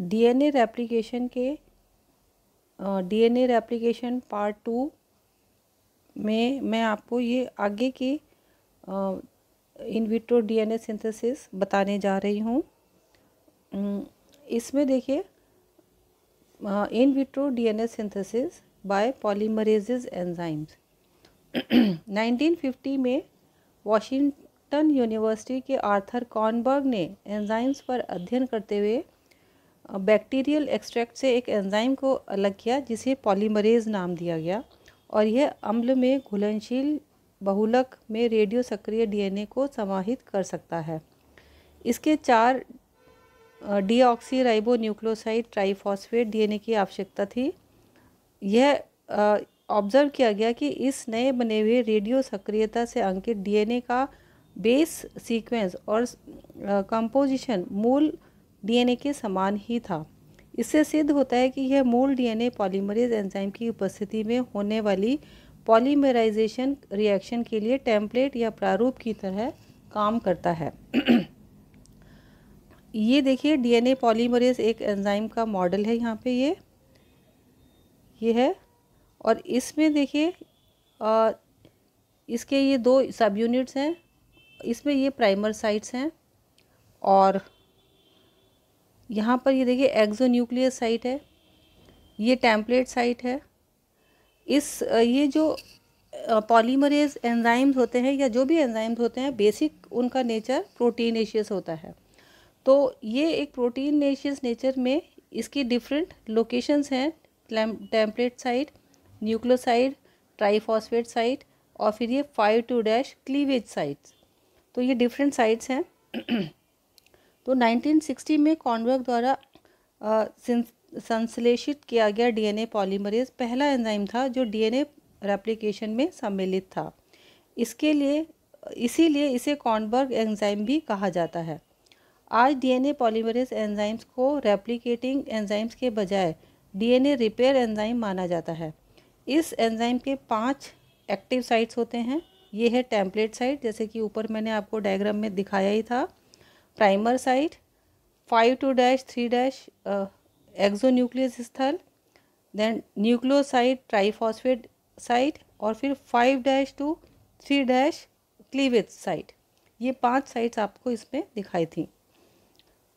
DNA replication part 2 में मैं आपको ये आगे की इन विट्रो डीएनए सिंथेसिस बताने जा रही हूँ। इसमें देखिए in vitro DNA synthesis by polymerases enzymes. 1950 में वॉशिंगटन यूनिवर्सिटी के आर्थर कॉर्नबर्ग ने एंजाइम्स पर अध्ययन करते हुए बैक्टीरियल एक्सट्रैक्ट से एक एंजाइम को अलग किया जिसे पॉलीमरेज नाम दिया गया, और यह अम्ल में घुलनशील बहुलक में रेडियो सक्रिय डीएनए को समाहित कर सकता है। इसके 4 डीऑक्सी राइबोन्यूक्लियोसाइड ट्राइफॉस्फेट डीएनए की आवश्यकता थी। यह ऑब्जर्व किया गया कि इस नए बने हुए रेडियो सक्रियता से अंकित डीएनए का बेस सीक्वेंस और कंपोजिशन मूल डीएनए के समान ही था। इससे सिद्ध होता है कि यह मूल डीएनए पॉलीमरेज एंजाइम की उपस्थिति में होने वाली पॉलीमराइजेशन रिएक्शन के लिए टेम्पलेट या प्रारूप की तरह काम करता है। ये देखिए डीएनए पॉलीमरेज एक एंजाइम का मॉडल है, यहाँ पे ये है, और इसमें देखिए इसके ये 2 सब यूनिट्स हैं। इसमें ये प्राइमर साइट्स हैं और यहाँ पर ये देखिए एक्सोन्यूक्लियस साइट है, ये टेम्पलेट साइट है। ये जो पॉलीमरेज एंजाइम्स होते हैं या जो भी एंजाइम्स होते हैं, बेसिक उनका नेचर प्रोटीनेशियस होता है। तो ये एक प्रोटीनेशियस नेचर में इसकी डिफरेंट लोकेशंस हैं, template site, nucleoside, triphosphate site और फिर ये 5' क्लीवेज साइट्स। तो ये डिफरेंट साइट्स हैं। तो 1960 में कॉर्नबर्ग द्वारा संश्लेषित किया गया डीएनए पॉलीमरेज पहला एंजाइम था जो डीएनए रेप्लिकेशन में सम्मिलित था। इसीलिए इसे कॉर्नबर्ग एंजाइम भी कहा जाता है। आज डीएनए पॉलीमरेज एंजाइम्स को रेप्लिकेटिंग एंजाइम्स के बजाय डीएनए रिपेयर एंजाइम माना जाता है। इस एंजाइम के 5 एक्टिव साइट्स होते हैं। ये है टेम्पलेट साइट, जैसे कि ऊपर मैंने आपको डायग्राम में दिखाया ही था। प्राइमर साइट, 5'3' एक्सोन्यूक्लियस स्थल, देन न्यूक्लियोसाइड ट्राइफॉस्फेट साइट और फिर 5' 3' क्लीवेज साइट। ये 5 साइट्स आपको इसमें दिखाई थी।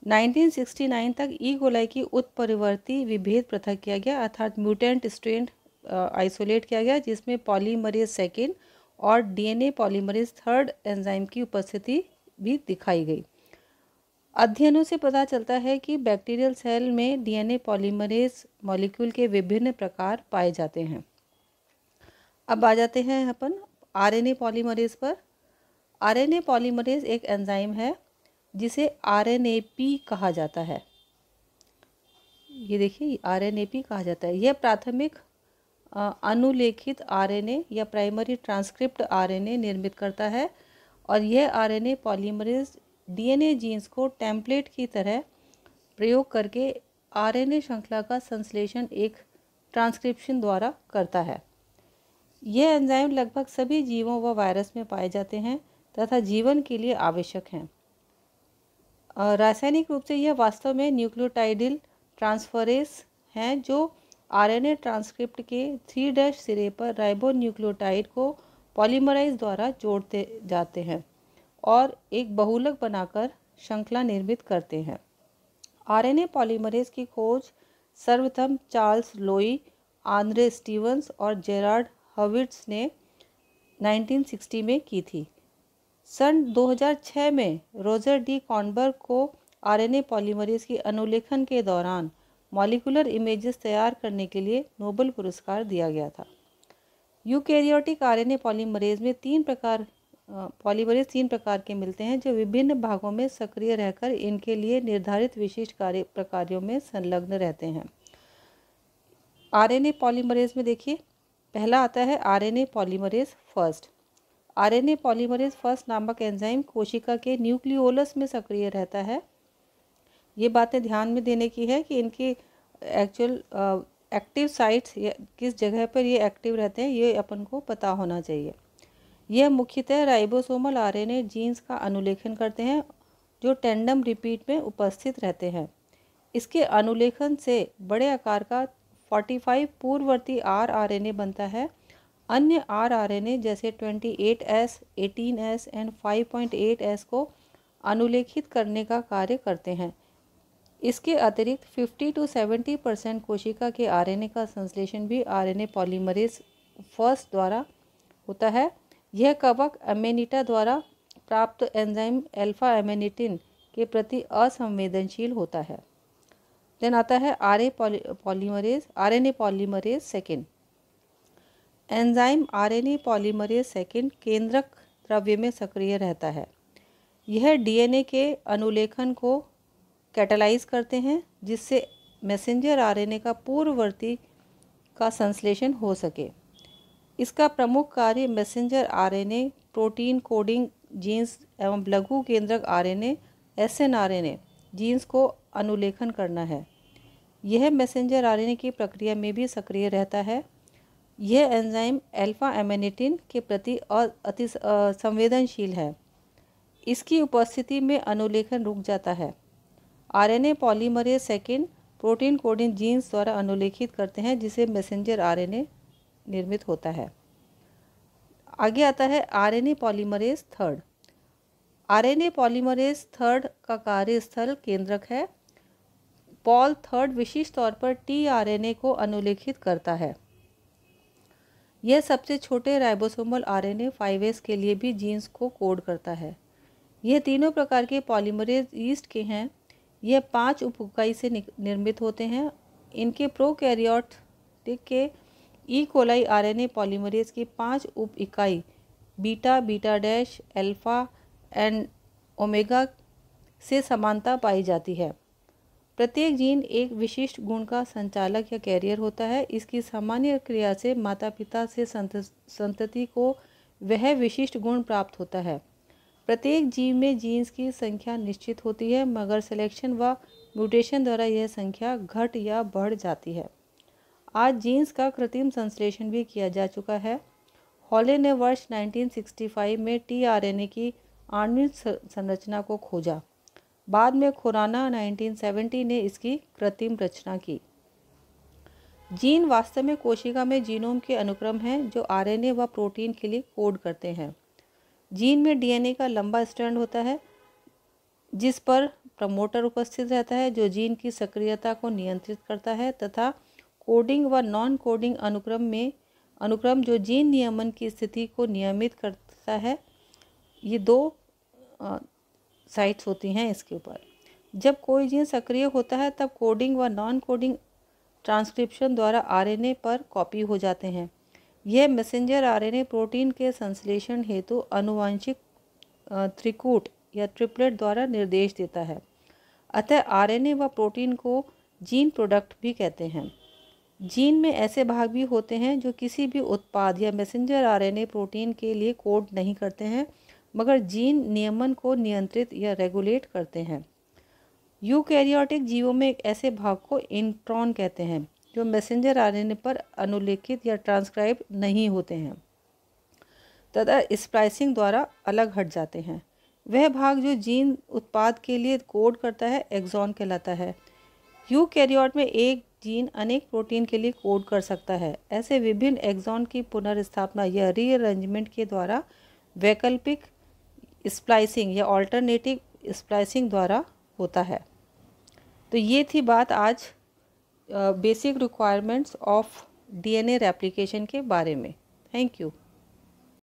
1969 तक ई कोलाई की उत्परिवर्ती विभेद पृथक किया गया, अर्थात म्यूटेंट स्ट्रेन आइसोलेट किया गया, जिसमें पॉलीमरेज सेकेंड और डीएनए पॉलीमरेज थर्ड एंजाइम की उपस्थिति भी दिखाई गई। अध्ययनों से पता चलता है कि बैक्टीरियल सेल में डीएनए पॉलीमरेज मॉलिक्यूल के विभिन्न प्रकार पाए जाते हैं। अब आ जाते हैं अपन आरएनए पॉलीमरेज पर। आरएनए पॉलीमरेज एक एंजाइम है जिसे आरएनएपी कहा जाता है। ये देखिए आरएनएपी कहा जाता है। यह प्राथमिक अनुलेखित आरएनए या प्राइमरी ट्रांसक्रिप्ट आरएनए निर्मित करता है, और यह आरएनए पॉलीमरेज डीएनए जीन्स को टेम्पलेट की तरह प्रयोग करके आरएनए श्रृंखला का संश्लेषण एक ट्रांसक्रिप्शन द्वारा करता है। यह एंजाइम लगभग सभी जीवों व वायरस में पाए जाते हैं तथा जीवन के लिए आवश्यक हैं। रासायनिक रूप से यह वास्तव में न्यूक्लियोटाइडिल ट्रांसफरेज हैं जो आरएनए ट्रांसक्रिप्ट के 3' सिरे पर राइबोन्यूक्लियोटाइड को पॉलीमराइज द्वारा जोड़ते जाते हैं और एक बहुलक बनाकर श्रृंखला निर्मित करते हैं। आरएनए पॉलीमरेज की खोज सर्वप्रथम चार्ल्स लोई, आंद्रे स्टीवंस और जेरार्ड हर्विट्ज ने 1960 में की थी। सन 2006 में रोजर डी कॉर्नबर्ग को आरएनए पॉलीमरेज की अनुलेखन के दौरान मॉलिक्यूलर इमेजेस तैयार करने के लिए नोबेल पुरस्कार दिया गया था। यूकैरियोटिक आरएनए पॉलीमरेज में 3 प्रकार के मिलते हैं जो विभिन्न भागों में सक्रिय रहकर इनके लिए निर्धारित विशिष्ट कार्यों में संलग्न रहते हैं। आरएनए पॉलीमरेज में देखिए पहला आता है RNA polymerase first. RNA polymerase first नामक एंजाइम कोशिका के न्यूक्लियोलस में सक्रिय रहता है। ये बातें ध्यान में देने की है कि इनकी एक्चुअल एक्टिव साइट्स किस जगह पर ये एक्टिव रहते हैं, ये अपन को पता होना चाहिए। यह मुख्यतः राइबोसोमल आरएनए जीन्स का अनुलेखन करते हैं जो टेंडम रिपीट में उपस्थित रहते हैं। इसके अनुलेखन से बड़े आकार का 45 पूर्ववर्ती rRNA बनता है। अन्य rRNA जैसे 28S, 18S एंड 5.8S को अनुलेखित करने का कार्य करते हैं। इसके अतिरिक्त 50 to 70% कोशिका के आरएनए का संश्लेषण भी आरएनए पॉलीमरेज फर्स्ट द्वारा होता है। यह कवक अमेनिटा द्वारा प्राप्त एंजाइम अल्फा एमेनिटिन के प्रति असंवेदनशील होता है। देन आता है RNA polymerase second. Enzyme RNA polymerase second केंद्रक द्रव्य में सक्रिय रहता है। यह डीएनए के अनुलेखन को कैटालाइज करते हैं जिससे मैसेंजर आरएनए का पूर्ववर्ती का संश्लेषण हो सके। इसका प्रमुख कार्य messenger RNA, protein coding genes एवं लघु केंद्रक आरएनए एसएनआरएनए जीन्स को अनुलेखन करना है। यह मैसेंजर आरएनए की प्रक्रिया में भी सक्रिय रहता है। यह एंजाइम अल्फा एमेनिटिन के प्रति अति संवेदनशील है। इसकी उपस्थिति में अनुलेखन रुक जाता है। RNA polymerase second protein coding genes द्वारा अनुलेखित करते हैं जिसे मैसेंजर आरएनए निर्मित होता है। आगे आता है RNA polymerase third. RNA polymerase third का कार्यस्थल केंद्रक है। पॉल थर्ड विशिष्ट तौर पर टीआरएनए को अनुलेखित करता है। यह सबसे छोटे राइबोसोमल आरएनए 5S के लिए भी जीन्स को कोड करता है। यह तीनों प्रकार के पॉलीमरेज ईस्ट के हैं। यह 5 उप इकाई से निर्मित होते हैं। इनके प्रोकैरियोटिक के ई कोलाई आरएनए पॉलीमरेज की 5 उप इकाई beta, beta dash, alpha and omega से समानता पाई जाती है। प्रत्येक जीन एक विशिष्ट गुण का संचालक या कैरियर होता है। इसकी सामान्य क्रिया से माता पिता से संतति को वह विशिष्ट गुण प्राप्त होता है। प्रत्येक जीव में जीन्स की संख्या निश्चित होती है, मगर सिलेक्शन व म्यूटेशन द्वारा यह संख्या घट या बढ़ जाती है। आज जीन्स का कृत्रिम संश्लेषण भी किया जा चुका है। हॉले ने वर्ष 1965 में टीआरएनए की आणविक संरचना को खोजा। बाद में खुराना 1970 ने इसकी कृत्रिम रचना की। जीन वास्तव में कोशिका में जीनोम के अनुक्रम हैं जो आरएनए व प्रोटीन के लिए कोड करते हैं। जीन में डीएनए का लंबा स्ट्रैंड होता है जिस पर प्रमोटर उपस्थित रहता है जो जीन की सक्रियता को नियंत्रित करता है, तथा कोडिंग व नॉन कोडिंग अनुक्रम जो जीन नियमन की स्थिति को नियमित करता है। ये 2 साइट्स होती हैं इसके ऊपर। जब कोई जीन सक्रिय होता है तब कोडिंग व नॉन कोडिंग ट्रांसक्रिप्शन द्वारा आरएनए पर कॉपी हो जाते हैं। यह मैसेंजर आरएनए प्रोटीन के संश्लेषण हेतु आनुवंशिक त्रिकूट या ट्रिपलेट द्वारा निर्देश देता है। अतः आरएनए व प्रोटीन को जीन प्रोडक्ट भी कहते हैं। जीन में ऐसे भाग भी होते हैं जो किसी भी उत्पाद या मैसेंजर आरएनए प्रोटीन के लिए कोड नहीं करते हैं, मगर जीन नियमन को नियंत्रित या रेगुलेट करते हैं। यूकैरियोटिक जीवों में एक ऐसे भाग को इंट्रॉन कहते हैं जो मैसेंजर आरएनए पर अनुलेखित या ट्रांसक्राइब नहीं होते हैं तथा स्प्लाइसिंग द्वारा अलग हट जाते हैं। वह भाग जो जीन उत्पाद के लिए कोड करता है एक्सॉन कहलाता है। यूकैरियोट में एक जीन अनेक प्रोटीन के लिए कोड कर सकता है। ऐसे विभिन्न एक्सॉन की पुनर्स्थापना या रीअरेंजमेंट के द्वारा वैकल्पिक स्प्लाइसिंग या ऑल्टरनेटिव स्प्लाइसिंग द्वारा होता है। तो ये थी बात आज basic requirements of DNA replication के बारे में। Thank you.